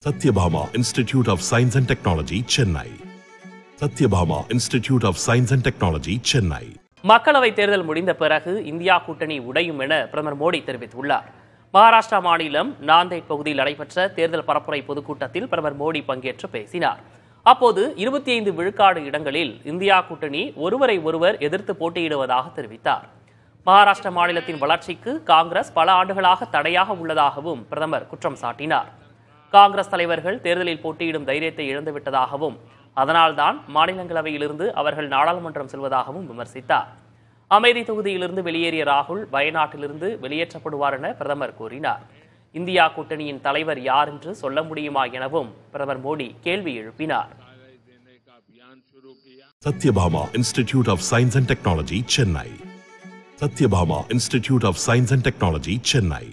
Satyabhama Institute of Science and Technology, Chennai. Satyabhama Institute of Science and Technology, Chennai. மக்களவை தேர்தல் முடிந்த பிறகு India கூட்டணி உடையும் என பிரதமர் மோடி தெரிவித்துள்ளார். மகாராஷ்டிரா மாநிலம் நாந்தேட் பகுதியில் நடைபெற்ற தேர்தல் பரப்புரை பொதுக்கூட்டத்தில் பிரதமர் மோடி பங்கேற்று பேசினார். அப்போது 25 விழுக்காடு இடங்களில் இந்தியா கூட்டணி ஒருவரை ஒருவர் எதிர்த்து போட்டியிடுவதாக தெரிவித்தார். மகாராஷ்டிரா மாநிலத்தின் வளர்ச்சிக்கு காங்கிரஸ் பல ஆண்டுகளாக தடையாக உள்ளதாகவும் பிரதமர் குற்றம் சாட்டினார். காங்கிரஸ் தலைவர்கள் தேர்தலில் போட்டியிடும் தைரியத்தை இழந்துவிட்டதாகவும் அதனால்தான் மாநிலங்களவையிலிருந்து அவர்கள் நாடாளுமன்றம் செல்வதாகவும் விமர்சித்தார். அமேதி தொகுதியிலிருந்து வெளியேறிய ராகுல் வயநாட்டிலிருந்து வெளியேற்றப்படுவார் என பிரதமர் கூறினார். இந்தியா கூட்டணியின் தலைவர் யார் என்று சொல்ல முடியுமா எனவும் பிரதமர் மோடி கேள்வி எழுப்பினார். Satyabhama Institute of Science and Technology, Chennai. Satyabhama Institute of Science and Technology, Chennai.